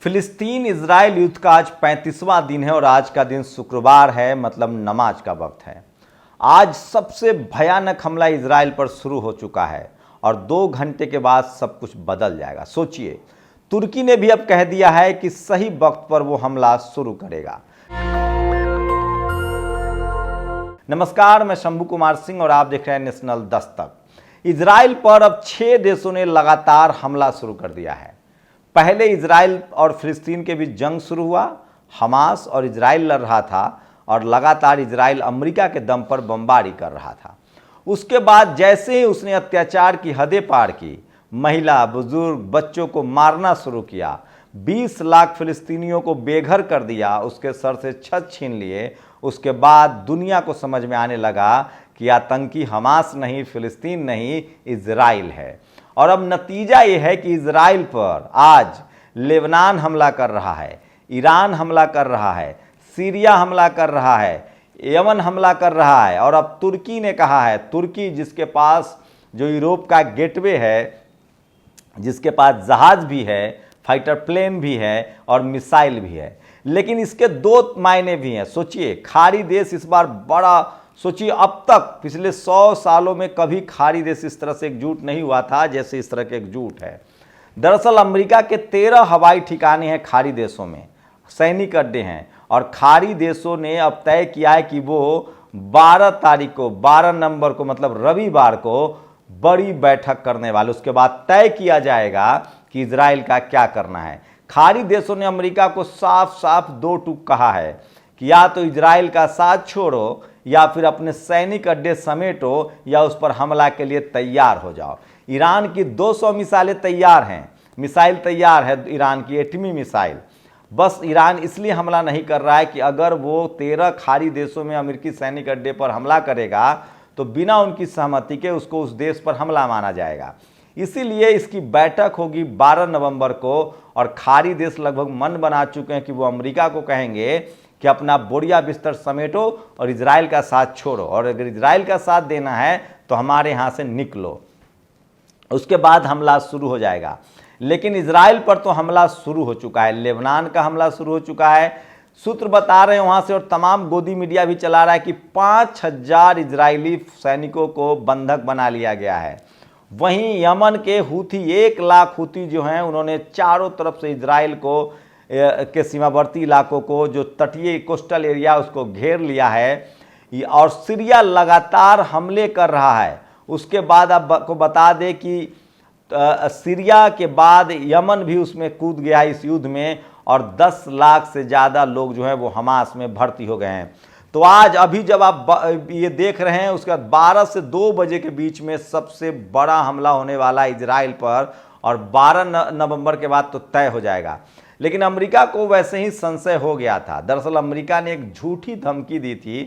फिलिस्तीन इजराइल युद्ध का आज 35वां दिन है और आज का दिन शुक्रवार है, मतलब नमाज का वक्त है। आज सबसे भयानक हमला इजराइल पर शुरू हो चुका है और 2 घंटे के बाद सब कुछ बदल जाएगा। सोचिए, तुर्की ने भी अब कह दिया है कि सही वक्त पर वो हमला शुरू करेगा। नमस्कार, मैं शंभू कुमार सिंह और आप देख रहे हैं नेशनल दस्तक। इजराइल पर अब 6 देशों ने लगातार हमला शुरू कर दिया है। पहले इजराइल और फिलिस्तीन के बीच जंग शुरू हुआ, हमास और इजराइल लड़ रहा था और लगातार इजराइल अमेरिका के दम पर बमबारी कर रहा था। उसके बाद जैसे ही उसने अत्याचार की हदें पार की, महिला, बुजुर्ग, बच्चों को मारना शुरू किया, 20 लाख फिलिस्तीनियों को बेघर कर दिया, उसके सर से छत छीन लिए, उसके बाद दुनिया को समझ में आने लगा कि आतंकी हमास नहीं, फिलिस्तीन नहीं, इजराइल है। और अब नतीजा ये है कि इजराइल पर आज लेबनान हमला कर रहा है, ईरान हमला कर रहा है, सीरिया हमला कर रहा है, यमन हमला कर रहा है और अब तुर्की ने कहा है, तुर्की जिसके पास जो यूरोप का गेटवे है, जिसके पास जहाज भी है, फाइटर प्लेन भी है और मिसाइल भी है, लेकिन इसके 2 मायने भी हैं। सोचिए, खाड़ी देश इस बार बड़ा, सोचिए अब तक पिछले 100 सालों में कभी खाड़ी देश इस तरह से एकजुट नहीं हुआ था जैसे इस तरह के एकजुट है। दरअसल अमेरिका के 13 हवाई ठिकाने हैं खाड़ी देशों में, सैनिक अड्डे हैं और खाड़ी देशों ने अब तय किया है कि वो 12 तारीख को, 12 नवंबर को, मतलब रविवार को बड़ी बैठक करने वाले। उसके बाद तय किया जाएगा कि इजराइल का क्या करना है। खाड़ी देशों ने अमेरिका को साफ साफ 2 टूक कहा है कि या तो इजराइल का साथ छोड़ो या फिर अपने सैनिक अड्डे समेटो या उस पर हमला के लिए तैयार हो जाओ। ईरान की 200 मिसाइलें तैयार हैं, मिसाइल तैयार है ईरान की, एटमी मिसाइल। बस ईरान इसलिए हमला नहीं कर रहा है कि अगर वो 13 खाड़ी देशों में अमेरिकी सैनिक अड्डे पर हमला करेगा तो बिना उनकी सहमति के उसको उस देश पर हमला माना जाएगा। इसीलिए इसकी बैठक होगी 12 नवंबर को और खाड़ी देश लगभग मन बना चुके हैं कि वो अमेरिका को कहेंगे कि अपना बोरिया बिस्तर समेटो और इजराइल का साथ छोड़ो, और अगर इजराइल का साथ देना है तो हमारे यहाँ से निकलो। उसके बाद हमला शुरू हो जाएगा। लेकिन इजराइल पर तो हमला शुरू हो चुका है, लेबनान का हमला शुरू हो चुका है। सूत्र बता रहे हैं वहाँ से और तमाम गोदी मीडिया भी चला रहा है कि 5000 इजरायली सैनिकों को बंधक बना लिया गया है। वहीं यमन के हूथी 1 लाख हूथी जो हैं, उन्होंने चारों तरफ से इजराइल को के सीमावर्ती इलाकों को, जो तटीय कोस्टल एरिया, उसको घेर लिया है और सीरिया लगातार हमले कर रहा है। उसके बाद आपको बता दें कि सीरिया के बाद यमन भी उसमें कूद गया है इस युद्ध में और 10 लाख से ज़्यादा लोग जो हैं वो हमास में भर्ती हो गए हैं। तो आज अभी जब आप ये देख रहे हैं, उसके बाद 12 से 2 बजे के बीच में सबसे बड़ा हमला होने वाला है इजराइल पर और 12 नवंबर के बाद तो तय हो जाएगा। लेकिन अमेरिका को वैसे ही संशय हो गया था। दरअसल अमेरिका ने एक झूठी धमकी दी थी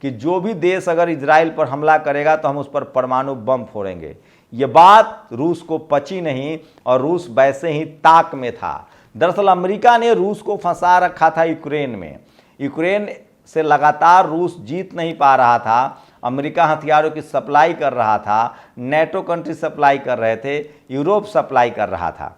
कि जो भी देश अगर इजराइल पर हमला करेगा तो हम उस पर परमाणु बम फोड़ेंगे। ये बात रूस को पची नहीं और रूस वैसे ही ताक में था। दरअसल अमेरिका ने रूस को फंसा रखा था यूक्रेन में। यूक्रेन से लगातार रूस जीत नहीं पा रहा था। अमेरिका हथियारों की सप्लाई कर रहा था, नेटो कंट्री सप्लाई कर रहे थे, यूरोप सप्लाई कर रहा था।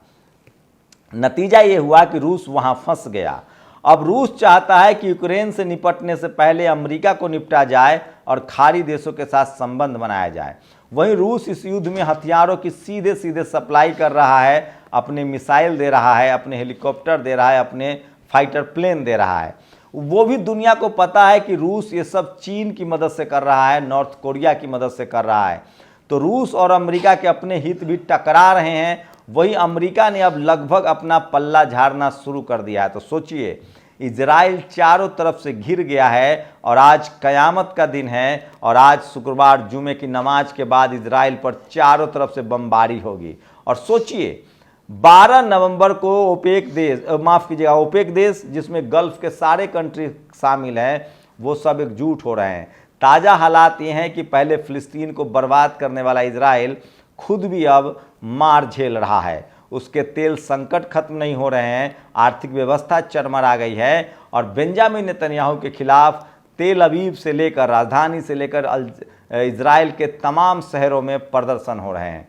नतीजा ये हुआ कि रूस वहां फंस गया। अब रूस चाहता है कि यूक्रेन से निपटने से पहले अमेरिका को निपटा जाए और खाड़ी देशों के साथ संबंध बनाया जाए। वहीं रूस इस युद्ध में हथियारों की सीधे सीधे सप्लाई कर रहा है, अपने मिसाइल दे रहा है, अपने हेलीकॉप्टर दे रहा है, अपने फाइटर प्लेन दे रहा है। वो भी दुनिया को पता है कि रूस ये सब चीन की मदद से कर रहा है, नॉर्थ कोरिया की मदद से कर रहा है। तो रूस और अमेरिका के अपने हित भी टकरा रहे हैं। वही अमेरिका ने अब लगभग अपना पल्ला झाड़ना शुरू कर दिया है। तो सोचिए, इजराइल चारों तरफ से घिर गया है और आज कयामत का दिन है और आज शुक्रवार जुमे की नमाज के बाद इजराइल पर चारों तरफ से बमबारी होगी। और सोचिए, 12 नवंबर को ओपेक देश जिसमें गल्फ के सारे कंट्री शामिल हैं, वो सब एकजुट हो रहे हैं। ताज़ा हालात ये हैं कि पहले फिलिस्तीन को बर्बाद करने वाला इजराइल खुद भी अब मार झेल रहा है। उसके तेल संकट खत्म नहीं हो रहे हैं, आर्थिक व्यवस्था चरमरा गई है और बेंजामिन नेतन्याहू के खिलाफ तेल अवीव से लेकर, राजधानी से लेकर इजराइल के तमाम शहरों में प्रदर्शन हो रहे हैं।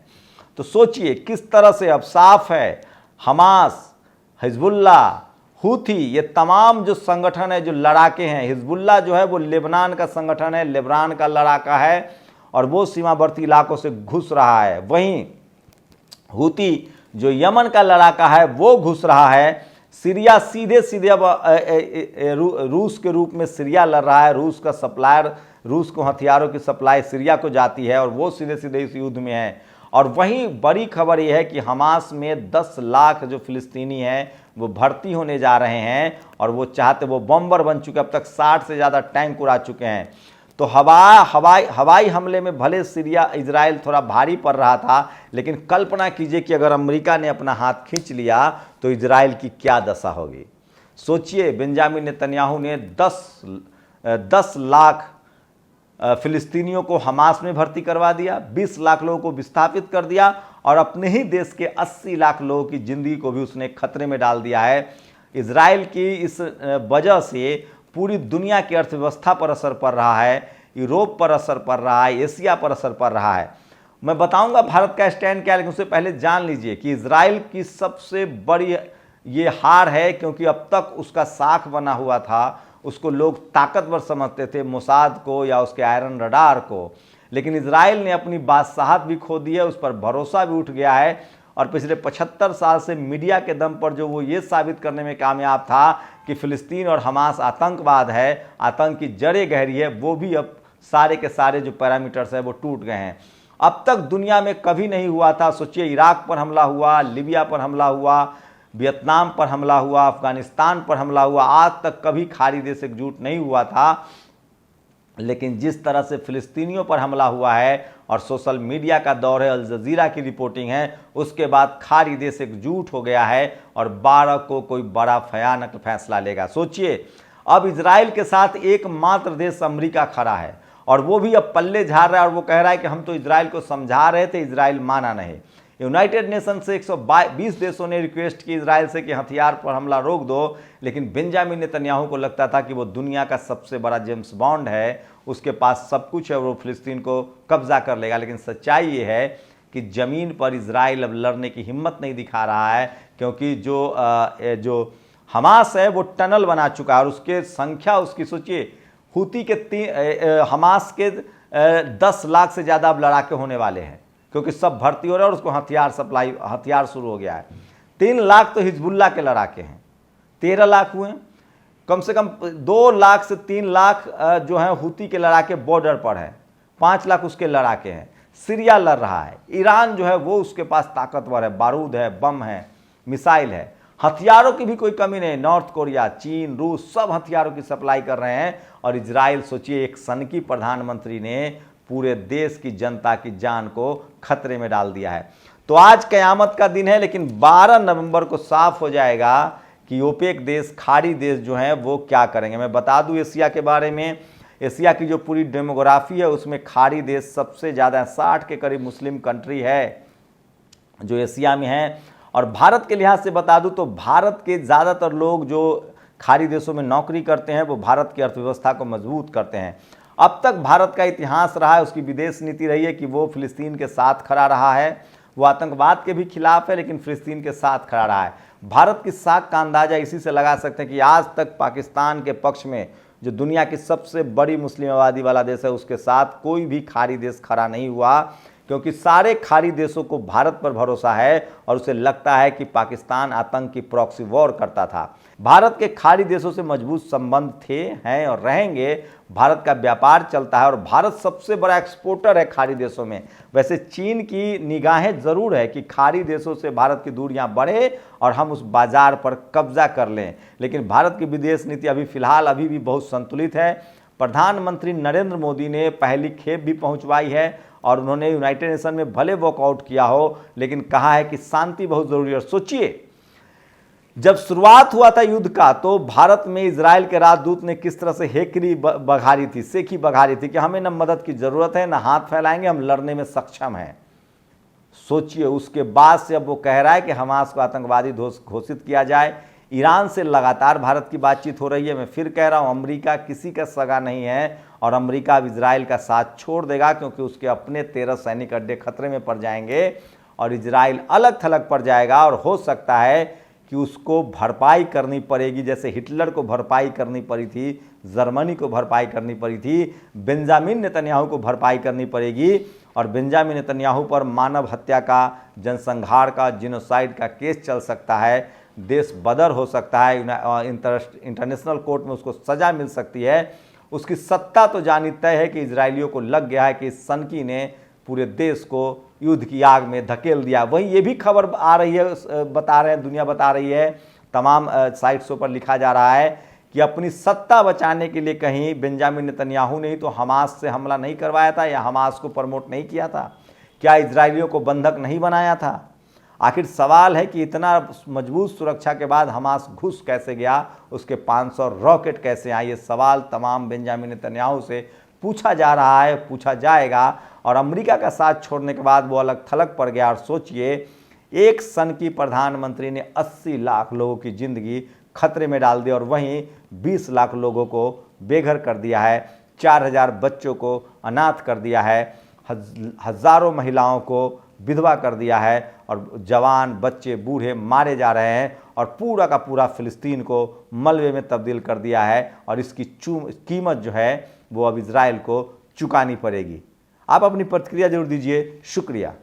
तो सोचिए किस तरह से अब साफ है, हमास हिजबुल्ला, हूथी, ये तमाम जो संगठन है, जो लड़ाके हैं, हिजबुल्ला जो है वो लेबनान का संगठन है, लेबनान का लड़ाका है और वो सीमावर्ती इलाकों से घुस रहा है। वहीं हूथी जो यमन का लड़ाका है वो घुस रहा है सीरिया, सीधे सीधे अब रूस के रूप में सीरिया लड़ रहा है। रूस का सप्लायर, रूस को हथियारों की सप्लाई सीरिया को जाती है और वो सीधे सीधे इस युद्ध में है। और वहीं बड़ी खबर यह है कि हमास में 10 लाख जो फिलिस्तीनी हैं वो भर्ती होने जा रहे हैं और वो चाहते, वो बम्बर बन चुके, अब तक 60 से ज़्यादा टैंक उड़ा चुके हैं। तो हवाई हमले में भले सीरिया, इजराइल थोड़ा भारी पड़ रहा था, लेकिन कल्पना कीजिए कि अगर अमेरिका ने अपना हाथ खींच लिया तो इजराइल की क्या दशा होगी। सोचिए, बेंजामिन नेतन्याहू ने 10 लाख फिलिस्तीनियों को हमास में भर्ती करवा दिया, 20 लाख लोगों को विस्थापित कर दिया और अपने ही देश के 80 लाख लोगों की जिंदगी को भी उसने खतरे में डाल दिया है। इजराइल की इस वजह से पूरी दुनिया की अर्थव्यवस्था पर असर पड़ रहा है, यूरोप पर असर पड़ रहा है, एशिया पर असर पड़ रहा है। मैं बताऊंगा भारत का स्टैंड क्या है, लेकिन उससे पहले जान लीजिए कि इजराइल की सबसे बड़ी ये हार है, क्योंकि अब तक उसका साख बना हुआ था, उसको लोग ताकतवर समझते थे, मोसाद को या उसके आयरन रडार को, लेकिन इजराइल ने अपनी बादशाहत भी खो दी है, उस पर भरोसा भी उठ गया है और पिछले 75 साल से मीडिया के दम पर जो वो ये साबित करने में कामयाब था कि फिलिस्तीन और हमास आतंकवाद है, आतंक की जड़ें गहरी है, वो भी अब सारे के सारे जो पैरामीटर्स है वो टूट गए हैं। अब तक दुनिया में कभी नहीं हुआ था। सोचिए, इराक पर हमला हुआ, लीबिया पर हमला हुआ, वियतनाम पर हमला हुआ, अफगानिस्तान पर हमला हुआ, आज तक कभी खाड़ी देश एकजुट नहीं हुआ था। लेकिन जिस तरह से फिलिस्तीनियों पर हमला हुआ है और सोशल मीडिया का दौर है, अल जजीरा की रिपोर्टिंग है, उसके बाद खाड़ी देश एकजुट हो गया है और 12 को कोई बड़ा भयानक फैसला लेगा। सोचिए, अब इजराइल के साथ एकमात्र देश अमेरिका खड़ा है और वो भी अब पल्ले झाड़ रहा है और वो कह रहा है कि हम तो इजराइल को समझा रहे थे, इजराइल माना नहीं। यूनाइटेड नेशन से 120 देशों ने रिक्वेस्ट की इजराइल से कि हथियार पर हमला रोक दो, लेकिन बेंजामिन नेतन्याहू को लगता था कि वो दुनिया का सबसे बड़ा जेम्स बॉन्ड है, उसके पास सब कुछ है, वो फिलिस्तीन को कब्जा कर लेगा। लेकिन सच्चाई ये है कि ज़मीन पर इजराइल अब लड़ने की हिम्मत नहीं दिखा रहा है, क्योंकि जो हमास है वो टनल बना चुका है और उसके संख्या, उसकी सोचिए, हूती के हमास के 10 लाख से ज़्यादा अब लड़ाके होने वाले हैं, क्योंकि सब भर्ती हो रहा है और उसको हथियार शुरू हो गया है। 3 लाख तो हिजबुल्ला के लड़ाके हैं, 13 लाख हुए, कम से कम 2 लाख से 3 लाख जो है हूती के लड़ाके बॉर्डर पर है, 5 लाख उसके लड़ाके हैं। सीरिया लड़ रहा है, ईरान जो है वो उसके पास ताकतवर है, बारूद है, बम है, मिसाइल है, हथियारों की भी कोई कमी नहीं। नॉर्थ कोरिया, चीन, रूस सब हथियारों की सप्लाई कर रहे हैं और इजराइल, सोचिए, एक सनकी प्रधानमंत्री ने पूरे देश की जनता की जान को खतरे में डाल दिया है। तो आज कयामत का दिन है, लेकिन 12 नवंबर को साफ हो जाएगा कि ओपेक देश, खाड़ी देश जो हैं वो क्या करेंगे। मैं बता दूं एशिया के बारे में, एशिया की जो पूरी डेमोग्राफी है उसमें खाड़ी देश सबसे ज़्यादा, 60 के करीब मुस्लिम कंट्री है जो एशिया में है। और भारत के लिहाज से बता दूं तो भारत के ज़्यादातर लोग जो खाड़ी देशों में नौकरी करते हैं वो भारत की अर्थव्यवस्था को मजबूत करते हैं। अब तक भारत का इतिहास रहा है, उसकी विदेश नीति रही है कि वो फिलिस्तीन के साथ खड़ा रहा है, वो आतंकवाद के भी खिलाफ है लेकिन फिलिस्तीन के साथ खड़ा रहा है। भारत की साख का अंदाज़ा इसी से लगा सकते हैं कि आज तक पाकिस्तान के पक्ष में, जो दुनिया की सबसे बड़ी मुस्लिम आबादी वाला देश है, उसके साथ कोई भी खाड़ी देश खड़ा नहीं हुआ, क्योंकि सारे खाड़ी देशों को भारत पर भरोसा है और उसे लगता है कि पाकिस्तान आतंक की प्रॉक्सी वॉर करता था। भारत के खाड़ी देशों से मजबूत संबंध थे, हैं और रहेंगे। भारत का व्यापार चलता है और भारत सबसे बड़ा एक्सपोर्टर है खाड़ी देशों में। वैसे चीन की निगाहें ज़रूर है कि खाड़ी देशों से भारत की दूरियां बढ़े और हम उस बाजार पर कब्जा कर लें, लेकिन भारत की विदेश नीति अभी भी बहुत संतुलित है। प्रधानमंत्री नरेंद्र मोदी ने पहली खेप भी पहुंचवाई है और उन्होंने यूनाइटेड नेशन में भले वॉकआउट किया हो, लेकिन कहा है कि शांति बहुत ज़रूरी है। सोचिए, जब शुरुआत हुआ था युद्ध का तो भारत में इजराइल के राजदूत ने किस तरह से हेकरी बघारी थी, सेखी बघारी थी कि हमें न मदद की ज़रूरत है, न हाथ फैलाएंगे, हम लड़ने में सक्षम हैं। सोचिए, उसके बाद से अब वो कह रहा है कि हमास को आतंकवादी घोषित किया जाए। ईरान से लगातार भारत की बातचीत हो रही है। मैं फिर कह रहा हूँ, अमेरिका किसी का सगा नहीं है और अमेरिका अब इजराइल का साथ छोड़ देगा, क्योंकि उसके अपने 13 सैनिक अड्डे खतरे में पड़ जाएंगे और इजराइल अलग थलग पड़ जाएगा। और हो सकता है कि उसको भरपाई करनी पड़ेगी, जैसे हिटलर को भरपाई करनी पड़ी थी, जर्मनी को भरपाई करनी पड़ी थी, बेंजामिन नेतन्याहू को भरपाई करनी पड़ेगी। और बेंजामिन नेतन्याहू पर मानव हत्या का, जनसंहार का, जिनोसाइड का केस चल सकता है, देश बदर हो सकता है, इंटरनेशनल कोर्ट में उसको सज़ा मिल सकती है। उसकी सत्ता तो जानी तय है कि इजरायलियों को लग गया है कि इस सनकी ने पूरे देश को युद्ध की आग में धकेल दिया। वहीं ये भी खबर आ रही है, बता रहे हैं, दुनिया बता रही है, तमाम साइट्सों पर लिखा जा रहा है कि अपनी सत्ता बचाने के लिए कहीं बेंजामिन नेतन्याहू ने ही तो हमास से हमला नहीं करवाया था या हमास को प्रमोट नहीं किया था? क्या इजरायलियों को बंधक नहीं बनाया था? आखिर सवाल है कि इतना मजबूत सुरक्षा के बाद हमास घुस कैसे गया, उसके 500 रॉकेट कैसे आए? ये सवाल तमाम बेंजामिन नेतन्याहू से पूछा जा रहा है, पूछा जाएगा। और अमेरिका का साथ छोड़ने के बाद वो अलग थलग पड़ गया। और सोचिए, एक सन की प्रधानमंत्री ने 80 लाख लोगों की ज़िंदगी खतरे में डाल दी और वहीं 20 लाख लोगों को बेघर कर दिया है, 4000 बच्चों को अनाथ कर दिया है, हज़ारों महिलाओं को विधवा कर दिया है और जवान बच्चे बूढ़े मारे जा रहे हैं और पूरा का पूरा फ़िलिस्तीन को मलबे में तब्दील कर दिया है। और इसकी कीमत जो है वो अब इजराइल को चुकानी पड़ेगी। आप अपनी प्रतिक्रिया जरूर दीजिए। शुक्रिया।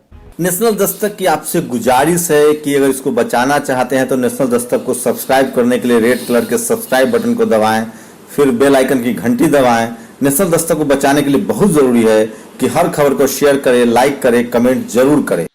नेशनल दस्तक की आपसे गुजारिश है कि अगर इसको बचाना चाहते हैं तो नेशनल दस्तक को सब्सक्राइब करने के लिए रेड कलर के सब्सक्राइब बटन को दबाएं, फिर बेल आइकन की घंटी दबाएं। नेशनल दस्तक को बचाने के लिए बहुत ज़रूरी है कि हर खबर को शेयर करें, लाइक करें, कमेंट जरूर करें।